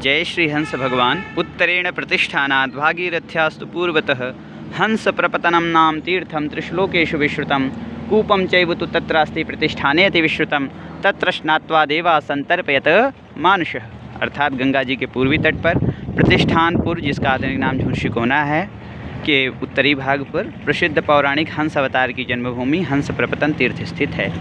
जय श्री हंस भगवान। उत्तरेण प्रतिष्ठानात् भागीरथ्यास्तु पूर्वतः हंस प्रपतनं नाम तीर्थम त्रिश्लोकेषु विश्रुतं कूपं चैव तु तत्रास्ति प्रतिष्ठाने अति विश्रुतं तत्र स्नात्वा देवा संतर्पयत मानुषः। अर्थात गंगा जी के पूर्वी तट पर प्रतिष्ठानपुर, जिसका आधुनिक नाम झुंसीकोना है, के उत्तरी भाग पर प्रसिद्ध पौराणिक हंस अवतार की जन्मभूमि हंस प्रपतन तीर्थ स्थित है,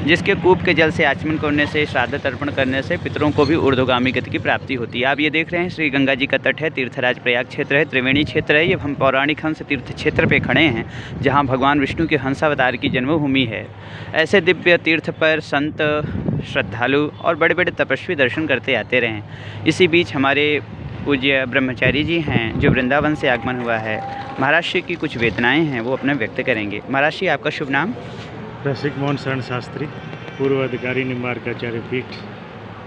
जिसके कूप के जल से आचमन करने से, श्राद्ध तर्पण करने से पितरों को भी ऊर्ध्वगामी गति की प्राप्ति होती है। आप ये देख रहे हैं श्री गंगा जी का तट है, तीर्थराज प्रयाग क्षेत्र है, त्रिवेणी क्षेत्र है। ये हम पौराणिक हंस तीर्थ क्षेत्र पे खड़े हैं, जहाँ भगवान विष्णु के हंस अवतार की जन्मभूमि है। ऐसे दिव्य तीर्थ पर संत, श्रद्धालु और बड़े बड़े तपस्वी दर्शन करते आते रहे। इसी बीच हमारे पूज्य ब्रह्मचारी जी हैं, जो वृंदावन से आगमन हुआ है, महाराज श्री की कुछ वेदनाएं हैं, वो अपने व्यक्त करेंगे। महाराज श्री, आपका शुभ नाम? रसिक मोहन शरण शास्त्री, पूर्व अधिकारी निम्बार्काचार्य पीठ।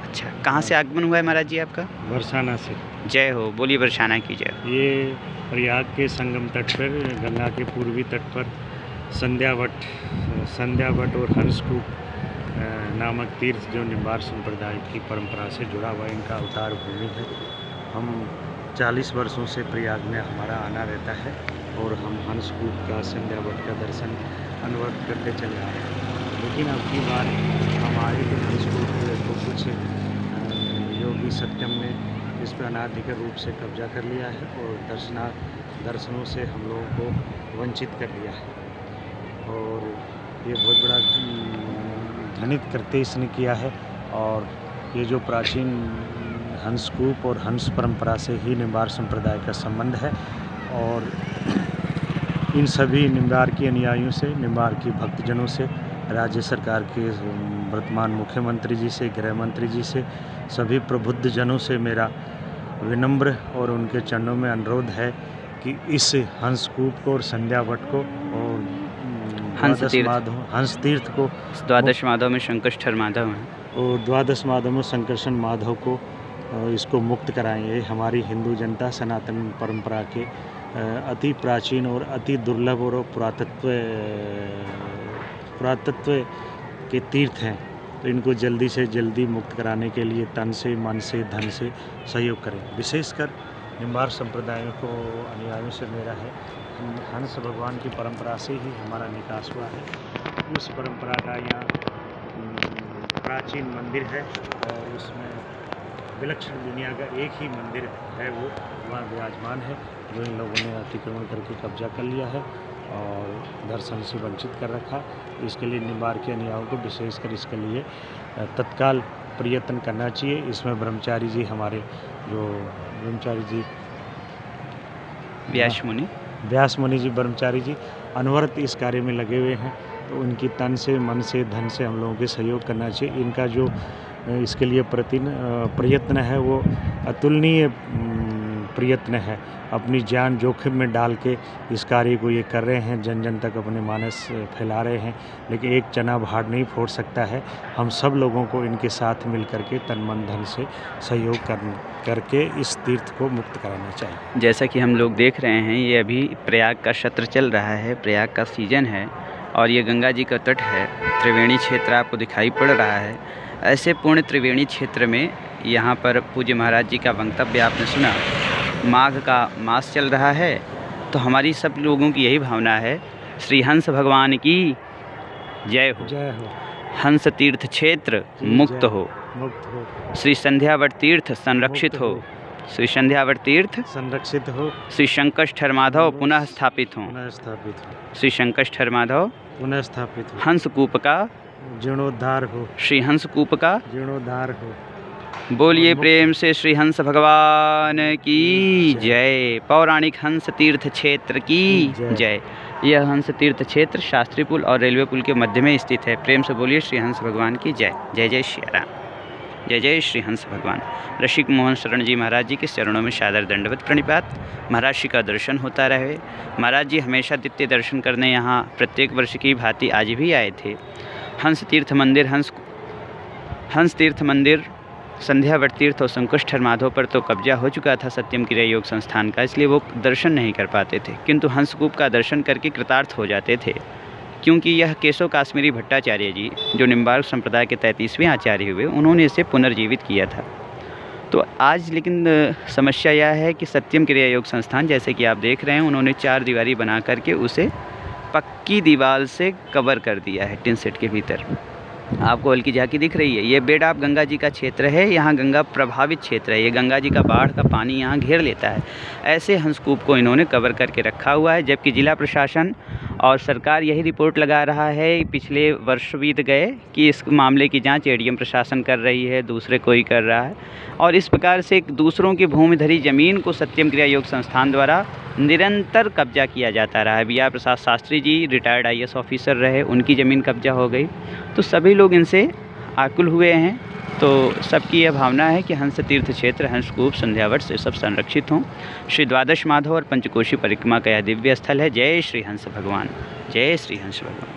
अच्छा, कहाँ से आगमन हुआ है महाराज जी आपका? बरसाना से। जय हो, बोलिए बरसाना की जय। ये प्रयाग के संगम तट पर, गंगा के पूर्वी तट पर संध्यावट और हंसकूप नामक तीर्थ, जो निम्बार संप्रदाय की परंपरा से जुड़ा हुआ इनका अवतार भूमि है। हम 40 वर्षों से प्रयाग में हमारा आना रहता है और हम हंसकूप का, संध्यावट का दर्शन अनवरत करते चले आ रहे हैं। लेकिन अब की बार हम आए तो हंसकूप को कुछ योगी सत्यम ने इस पर अनाधिकृत रूप से कब्जा कर लिया है और दर्शनों से हम लोगों को वंचित कर दिया है। और ये बहुत बड़ा ध्वनित करते इसने किया है। और ये जो प्राचीन हंसकूप और हंस परंपरा से ही निम्बार संप्रदाय का संबंध है और इन सभी निम्बार के अनुयायियों से, निम्बार की भक्तजनों से, राज्य सरकार के वर्तमान मुख्यमंत्री जी से, गृह मंत्री जी से, सभी प्रबुद्ध जनों से मेरा विनम्र और उनके चरणों में अनुरोध है कि इस हंसकूप को और संध्यावट को और हंस तीर्थ को, द्वादश माधव में शंकरष्ठर माधव हैं, और द्वादश माधव में शंकरष्ठर माधव को इसको मुक्त कराएंगे। हमारी हिंदू जनता सनातन परंपरा के अति प्राचीन और अति दुर्लभ और पुरातत्व के तीर्थ हैं, तो इनको जल्दी से जल्दी मुक्त कराने के लिए तन से, मन से, धन से सहयोग करें। विशेषकर निम्बार संप्रदायों को अनुयायियों से मेरा है, हंस भगवान की परंपरा से ही हमारा निकास हुआ है। उस परंपरा का यहाँ प्राचीन मंदिर है और उसमें विलक्षण दुनिया का एक ही मंदिर है, वो वहाँ विराजमान है, जो इन लोगों ने अतिक्रमण करके कब्जा कर लिया है और दर्शन से वंचित कर रखा। इसके लिए निम्बार के अनुयायियों को विशेषकर इसके लिए तत्काल प्रयत्न करना चाहिए। इसमें ब्रह्मचारी जी, हमारे जो ब्रह्मचारी जी व्यास मुनि जी, ब्रह्मचारी जी अनवरत इस कार्य में लगे हुए हैं, तो उनकी तन से, मन से, धन से हम लोगों के सहयोग करना चाहिए। इनका जो इसके लिए प्रयत्न है वो अतुलनीय प्रयत्न है। अपनी जान जोखिम में डाल के इस कार्य को ये कर रहे हैं, जन जन तक अपने मानस फैला रहे हैं, लेकिन एक चना भाड़ नहीं फोड़ सकता है। हम सब लोगों को इनके साथ मिल करके तन मन धन से सहयोग करके इस तीर्थ को मुक्त कराना चाहिए। जैसा कि हम लोग देख रहे हैं, ये अभी प्रयाग का सत्र चल रहा है, प्रयाग का सीजन है और ये गंगा जी का तट है, त्रिवेणी क्षेत्र आपको दिखाई पड़ रहा है। ऐसे पूर्ण त्रिवेणी क्षेत्र में यहाँ पर पूज्य महाराज जी का वक्तव्य आपने सुना। माघ का मास चल रहा है, तो हमारी सब लोगों की यही भावना है, श्री हंस भगवान की जय हो, जय हो। हंस तीर्थ क्षेत्र मुक्त हो, श्री संध्यावट तीर्थ संरक्षित हो, श्री संध्यावट तीर्थ संरक्षित हो, श्री शंकरष्ठर माधव पुनः स्थापित हो, श्री शंकरष्ठर माधव पुनः स्थापित हो, हंसकूप का जीर्णोद्धार हो, श्री हंसकूप का जीर्णोद्धार हो। बोलिए प्रेम से श्री हंस भगवान की जय। पौराणिक हंस तीर्थ क्षेत्र की जय। यह हंस तीर्थ क्षेत्र शास्त्री पुल और रेलवे पुल के मध्य में स्थित है। प्रेम से बोलिए श्री हंस भगवान की जय। जय जय श्री राम, जय जय श्री हंस भगवान। रसिक मोहन शरण जी महाराज जी के चरणों में सादर दंडवत प्रणिपात। महाराज जी का दर्शन होता रहे। महाराज जी हमेशा नित्य दर्शन करने यहाँ प्रत्येक वर्ष की भांति आज भी आए थे। हंस तीर्थ मंदिर संध्यावट तीर्थ और शंकरष्ठर माधव पर तो कब्जा हो चुका था सत्यम क्रिया योग संस्थान का, इसलिए वो दर्शन नहीं कर पाते थे, किंतु हंसकूप का दर्शन करके कृतार्थ हो जाते थे, क्योंकि यह केशव काश्मीरी भट्टाचार्य जी, जो निम्बार्क संप्रदाय के 33वें आचार्य हुए, उन्होंने इसे पुनर्जीवित किया था। तो आज लेकिन समस्या यह है कि सत्यम क्रिया योग संस्थान, जैसे कि आप देख रहे हैं, उन्होंने 4 दीवारी बना करके उसे पक्की दीवार से कवर कर दिया है टिन सेट के भीतर। आपको हल्की झांकी दिख रही है। ये बेड ऑफ गंगा जी का क्षेत्र है, यहाँ गंगा प्रभावित क्षेत्र है, ये गंगा जी का बाढ़ का पानी यहाँ घेर लेता है। ऐसे हंसकूप को इन्होंने कवर करके रखा हुआ है, जबकि जिला प्रशासन और सरकार यही रिपोर्ट लगा रहा है, पिछले वर्ष बीत गए कि इस मामले की जांच एडीएम प्रशासन कर रही है, दूसरे कोई कर रहा है, और इस प्रकार से दूसरों की भूमिधरी ज़मीन को सत्यम क्रिया योग संस्थान द्वारा निरंतर कब्जा किया जाता रहा है। BR प्रसाद Shastri ji retired IAS officer रहे, उनकी ज़मीन कब्जा हो गई, तो सभी लोग इनसे आकुल हुए हैं। तो सबकी यह भावना है कि हंस तीर्थ क्षेत्र, हंसकूप, संध्यावट से सब संरक्षित हों। श्री द्वादश माधव और पंचकोशी परिक्रमा का यह दिव्य स्थल है। जय श्री हंस भगवान, जय श्री हंस भगवान।